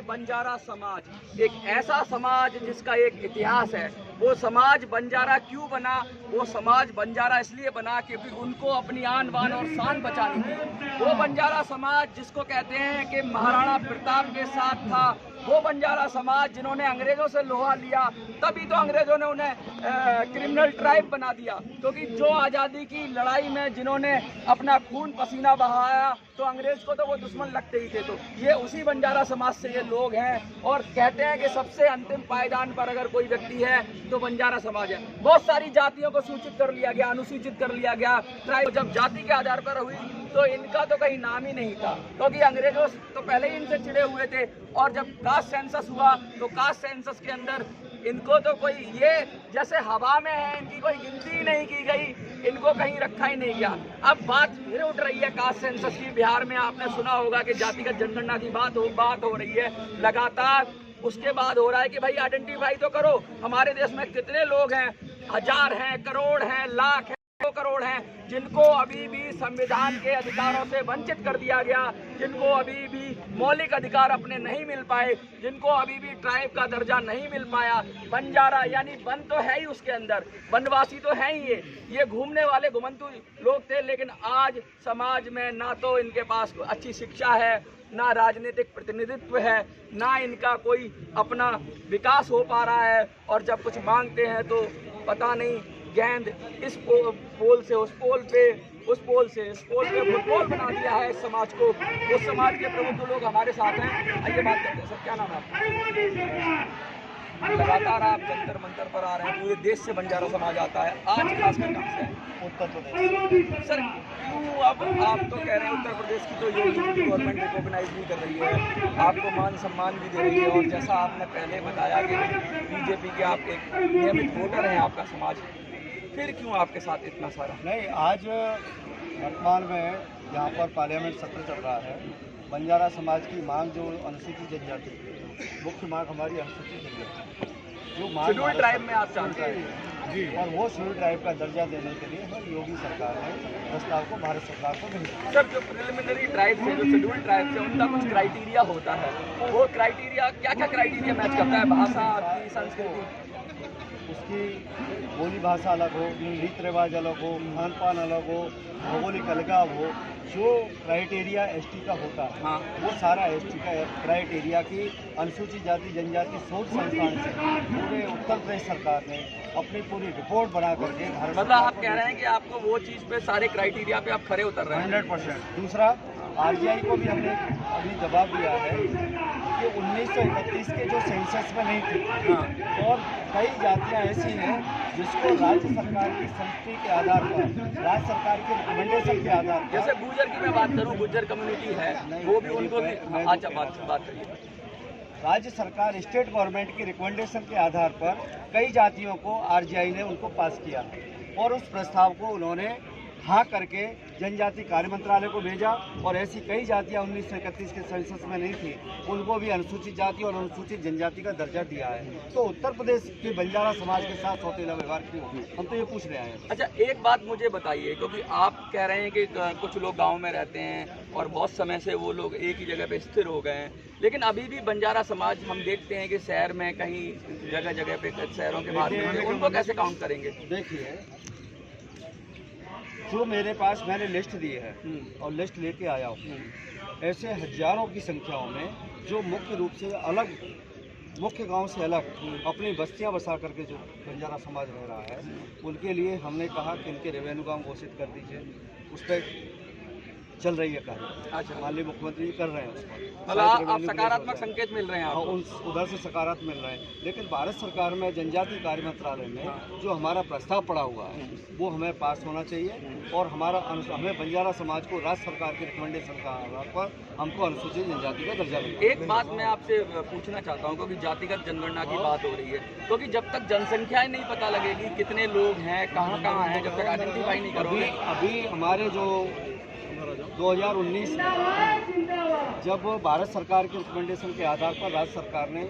बंजारा समाज एक ऐसा समाज जिसका एक इतिहास है। वो समाज बंजारा क्यों बना? वो समाज बंजारा इसलिए बना क्योंकि उनको अपनी आन बान और शान बचानी थी। वो बंजारा समाज जिसको कहते हैं कि महाराणा प्रताप के साथ था, वो बंजारा समाज जिन्होंने अंग्रेजों से लोहा लिया, तभी तो अंग्रेजों ने उन्हें क्रिमिनल ट्राइब बना दिया। क्योंकि जो आज़ादी की लड़ाई में जिन्होंने अपना खून पसीना बहाया, तो अंग्रेज को तो वो दुश्मन लगते ही थे। तो ये उसी बंजारा समाज से ये लोग हैं और कहते हैं कि सबसे अंतिम पायदान पर अगर कोई व्यक्ति है तो बंजारा समाज है। बहुत सारी जातियों को सूचित कर लिया गया, अनुसूचित कर लिया गया। ट्राइब जब जाति के आधार पर हुई तो इनका तो कहीं नाम ही नहीं था, क्योंकि अंग्रेजों तो पहले ही इनसे चिड़े हुए थे। और जब कास्ट सेंसस हुआ तो कास्ट सेंसस के अंदर इनको तो कोई ये जैसे हवा में है, इनकी कोई गिनती ही नहीं की गई, इनको कहीं रखा ही नहीं गया। अब बात फिर उठ रही है कास्ट सेंसस की। बिहार में आपने सुना होगा कि जातिगत जनगणना की बात हो रही है लगातार। उसके बाद हो रहा है कि भाई आइडेंटिफाई तो करो, हमारे देश में कितने लोग हैं, हजार हैं, करोड़ हैं, लाख हैं, 2 करोड़ हैं, जिनको अभी भी संविधान के अधिकारों से वंचित कर दिया गया, जिनको अभी भी मौलिक अधिकार अपने नहीं मिल पाए, जिनको अभी भी ट्राइब का दर्जा नहीं मिल पाया। बंजारा यानी वन तो है ही उसके अंदर, वनवासी तो है ही ये घूमने वाले घुमंतु लोग थे। लेकिन आज समाज में ना तो इनके पास अच्छी शिक्षा है, ना राजनीतिक प्रतिनिधित्व है, ना इनका कोई अपना विकास हो पा रहा है। और जब कुछ मांगते हैं तो पता नहीं गेंद इस पोल से उस पोल पे, उस पोल से इस पोल पे फुटबॉल बना दिया है इस समाज को। उस समाज के प्रमुख लोग हमारे साथ हैं, आइए बात करते हैं। सर क्या नाम है आपका? लगातार आप जंतर मंतर पर आ रहे हैं, पूरे देश से बंजारा समाज आता है, आज खासकर कहाँ से है? उत्तर प्रदेश। सर क्यों अब आप तो कह रहे हैं उत्तर प्रदेश की तो ये गवर्नमेंट रिकॉग्नाइज भी कर रही है, आपको मान सम्मान भी दे रही है, और जैसा आपने पहले बताया कि बीजेपी के आप एक नियमित वोटर हैं आपका समाज, फिर क्यों आपके साथ इतना सारा? नहीं, आज वर्तमान में यहाँ पर पार्लियामेंट सत्र चल रहा है। बंजारा समाज की मांग जो अनुसूचित जनजाति, मुख्य मांग हमारी अनुसूचित जनजाति जो मांग शेड्यूल ट्राइब में आप चाहते हैं जी, और वो शेड्यूल ट्राइब का दर्जा देने के लिए हमारी योगी सरकार ने प्रस्ताव को भारत सरकार को भेजा। सर जो प्रिलिमिनरी ट्राइब से, जो शेड्यूल ट्राइब से, उनका कुछ क्राइटेरिया होता है, वो क्राइटेरिया क्या क्या क्राइटेरिया मैच करता है? भाषा, आपकी संस्कृति, उसकी बोली भाषा अलग हो, रीति रिवाज अलग हो, खान पान अलग हो, भौगोलिक अलगाव हो, जो क्राइटेरिया एसटी का होता है, हाँ, वो सारा एसटी का क्राइटेरिया की अनुसूचित जाति जनजाति शोध संस्थान से पूरे उत्तर प्रदेश सरकार ने अपनी पूरी रिपोर्ट बना करके भारत मतलब आप कह रहे हैं कि आपको वो चीज़ पे सारे क्राइटेरिया पे आप खरे उतर रहे हैं? 100%। दूसरा, आरजीआई को भी हमने अभी जवाब दिया है कि 1931 के जो सेंसस में नहीं थी, हाँ, और कई जातियां ऐसी हैं जिसको राज्य सरकार की संस्कृति के आधार पर, राज्य सरकार के रिकमेंडेशन के आधार पर, जैसे गुर्जर की मैं बात करूं, गुर्जर कम्युनिटी है, वो भी उनको भी, अच्छा बात करिए। राज्य सरकार स्टेट गवर्नमेंट की रिकमेंडेशन के आधार पर कई जातियों को आरजीआई ने उनको पास किया, और उस प्रस्ताव को उन्होंने हाँ करके जनजाति कार्य मंत्रालय को भेजा, और ऐसी कई जातियां 1931 के सेंसस में नहीं थी, उनको भी अनुसूचित जाति और अनुसूचित जनजाति का दर्जा दिया है। तो उत्तर प्रदेश के बंजारा समाज के साथ सौतेला व्यवहार क्यों? हम तो ये पूछ रहे हैं। अच्छा एक बात मुझे बताइए, क्योंकि आप कह रहे हैं कि कुछ लोग गांव में रहते हैं और बहुत समय से वो लोग एक ही जगह पे स्थिर हो गए हैं, लेकिन अभी भी बंजारा समाज हम देखते हैं कि शहर में कहीं जगह जगह पे, शहरों के बाद में, उनको कैसे काउंट करेंगे? देखिए, जो मेरे पास मैंने लिस्ट दी है और लिस्ट लेके आया हूँ, ऐसे हजारों की संख्याओं में जो मुख्य रूप से अलग, मुख्य गांव से अलग अपनी बस्तियां बसा करके जो बंजारा समाज रह रहा है, उनके लिए हमने कहा कि इनके रेवेन्यू गांव घोषित कर दीजिए। उस पर चल रही है कार्य। अच्छा, माननीय मुख्यमंत्री कर रहे हैं उस पर, मतलब आप सकारात्मक संकेत मिल रहे हैं आपको? उधर से सकारात्मक मिल रहे हैं। लेकिन भारत सरकार में जनजाति कार्य मंत्रालय में जो हमारा प्रस्ताव पड़ा हुआ है वो हमें पास होना चाहिए, और हमें बंजारा समाज को राज्य सरकार के रिकमेंडेशन का आधार पर हमको अनुसूचित जनजाति का दर्जा मिले। एक बात मैं आपसे पूछना चाहता हूँ, क्योंकि जातिगत जनगणना की बात हो रही है, क्योंकि जब तक जनसंख्या ही नहीं पता लगेगी कितने लोग हैं, कहाँ कहाँ हैं, जब तक आइडेंटिफाई नहीं करोगे। अभी हमारे जो 2019 में जब भारत सरकार के रिकमेंडेशन के आधार पर राज्य सरकार ने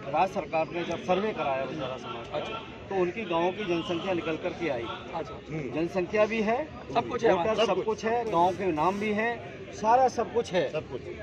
राज्य सरकार ने जब सर्वे कराया बंजारा समाज का, अच्छा तो उनकी गाँव की जनसंख्या निकल कर के आई। अच्छा जनसंख्या भी है, सब कुछ है वहाँ। वोटर सब कुछ है, गांव के नाम भी हैं, सारा सब कुछ है।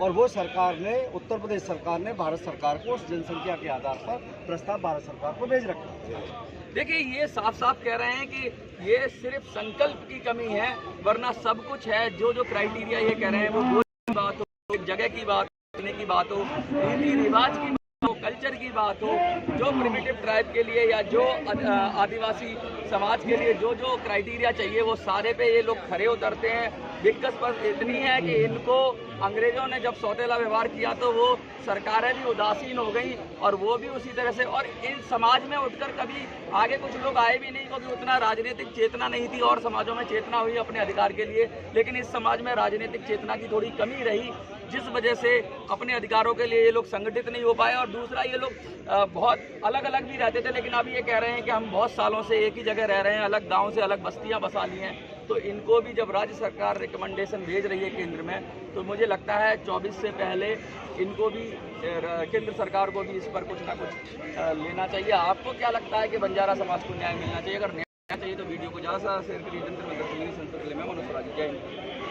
और वो सरकार ने, उत्तर प्रदेश सरकार ने भारत सरकार को उस जनसंख्या के आधार पर प्रस्ताव भारत सरकार को भेज रखा। देखिए ये साफ साफ कह रहे हैं कि ये सिर्फ संकल्प की कमी है, वरना सब कुछ है। जो जो क्राइटेरिया ये कह रहे हैं, वो बोल की बात हो, एक जगह की बात, रहने की बात हो, रीति रिवाज की बात हो, कल्चर की बात हो, जो प्रिमिटिव ट्राइब के लिए या जो आदिवासी समाज के लिए जो जो क्राइटेरिया चाहिए, वो सारे पे ये लोग खरे उतरते हैं। दिक्कत पर इतनी है कि इनको अंग्रेजों ने जब सौतेला व्यवहार किया तो वो सरकारें भी उदासीन हो गई और वो भी उसी तरह से, और इन समाज में उठकर कभी आगे कुछ लोग आए भी नहीं, क्योंकि उतना राजनीतिक चेतना नहीं थी। और समाजों में चेतना हुई अपने अधिकार के लिए, लेकिन इस समाज में राजनीतिक चेतना की थोड़ी कमी रही, जिस वजह से अपने अधिकारों के लिए ये लोग संगठित नहीं हो पाए। और दूसरा, ये लोग बहुत अलग अलग भी रहते थे, लेकिन अब ये कह रहे हैं कि हम बहुत सालों से एक ही जगह रह रहे हैं, अलग गांव से अलग बस्तियां बसा ली हैं। तो इनको भी जब राज्य सरकार रिकमेंडेशन भेज रही है केंद्र में, तो मुझे लगता है 24 से पहले इनको भी, केंद्र सरकार को भी इस पर कुछ ना कुछ लेना चाहिए। आपको क्या लगता है कि बंजारा समाज को न्याय मिलना चाहिए? अगर न्याय चाहिए तो वीडियो को ज़्यादा से ज़्यादा शेयर करिए। जनता संसद में मनोज राजी, जय हिंद।